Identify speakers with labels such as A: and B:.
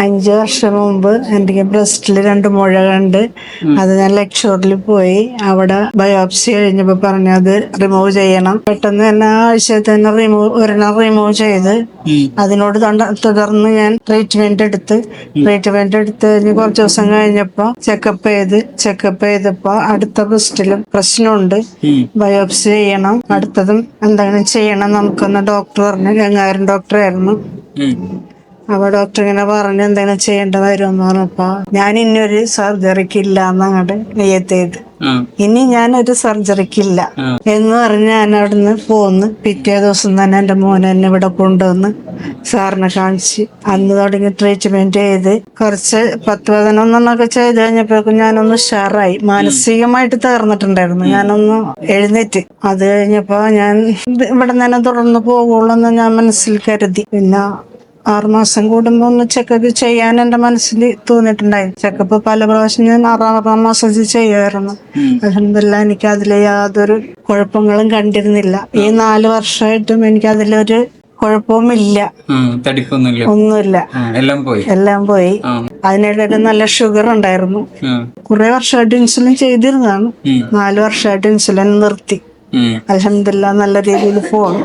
A: 5 വർഷം മുമ്പ് എനിക്ക് ബ്രസ്റ്റിൽ 2 മുഴ കണ്ട്. അത് ഞാൻ ലക്ഷോറിൽ പോയി. അവിടെ ബയോപ്സി കഴിഞ്ഞപ്പോ പറഞ്ഞു അത് റിമൂവ് ചെയ്യണം. പെട്ടെന്ന് തന്നെ ആ ആഴ്ച തന്നെ ഒരെണ്ണം റിമൂവ് ചെയ്ത്. അതിനോട് തുടർന്ന് ഞാൻ ട്രീറ്റ്മെന്റ് എടുത്ത് കഴിഞ്ഞ് കുറച്ച് ദിവസം കഴിഞ്ഞപ്പോ ചെക്കപ്പ് ചെയ്തപ്പോ അടുത്ത ബ്രസ്റ്റിലും പ്രശ്നമുണ്ട്, ബയോപ്സി ചെയ്യണം, അടുത്തതും എന്തെങ്കിലും ചെയ്യണം നമുക്കൊന്ന് ഡോക്ടർ പറഞ്ഞു. ഗംഗാരൻ ഡോക്ടറായിരുന്നു. അപ്പൊ ഡോക്ടർ ഇങ്ങനെ പറഞ്ഞു എന്തെങ്കിലും ചെയ്യേണ്ട വരുമെന്ന് പറഞ്ഞപ്പോ ഞാൻ ഇനിയൊരു സർജറിക്ക് ഇല്ല എന്നങ്ങോട്ട് നെയ്യത്തേത്. ഇനി ഞാനൊരു സർജറിക്കില്ല എന്ന് പറഞ്ഞ് ഞാൻ അവിടുന്ന് പോന്ന്. പിറ്റേ ദിവസം തന്നെ എന്റെ മോനെ എന്നെ ഇവിടെ കൊണ്ടുവന്ന് സാറിനെ കാണിച്ച് അന്ന് തുടങ്ങി ട്രീറ്റ്മെന്റ് ചെയ്ത് കുറച്ച് 10-11 ചെയ്ത് കഴിഞ്ഞപ്പോഴേക്കും ഞാനൊന്ന് ഉഷാറായി. മാനസികമായിട്ട് തകർന്നിട്ടുണ്ടായിരുന്നു. ഞാനൊന്ന് എഴുന്നേറ്റ്. അത് കഴിഞ്ഞപ്പോ ഞാൻ ഇവിടെ തന്നെ തുടർന്ന് പോകുള്ളൂ എന്ന് ഞാൻ മനസ്സിൽ കരുതി. പിന്നെ 6 മാസം കൂടുമ്പോ ഒന്ന് ചെക്കപ്പ് ചെയ്യാൻ എന്റെ മനസ്സിൽ തോന്നിയിട്ടുണ്ടായിരുന്നു. ചെക്കപ്പ് പല പ്രാവശ്യം ഞാൻ 6-6 മാസത്തിൽ ചെയ്യുമായിരുന്നു. അൽഹംദുലില്ലാഹ് എനിക്ക് അതിൽ യാതൊരു കുഴപ്പങ്ങളും കണ്ടിരുന്നില്ല. ഈ 4 വർഷമായിട്ടും എനിക്ക് അതിലൊരു കുഴപ്പവുമില്ല, ഒന്നുമില്ല. എല്ലാം പോയി. അതിനിടയിൽ നല്ല ഷുഗർ ഉണ്ടായിരുന്നു. കുറെ വർഷമായിട്ട് ഇൻസുലിൻ ചെയ്തിരുന്നതാണ്. 4 വർഷമായിട്ട് ഇൻസുലിൻ നിർത്തി. അൽഹംദുലില്ലാഹ് നല്ല രീതിയിൽ പോണു.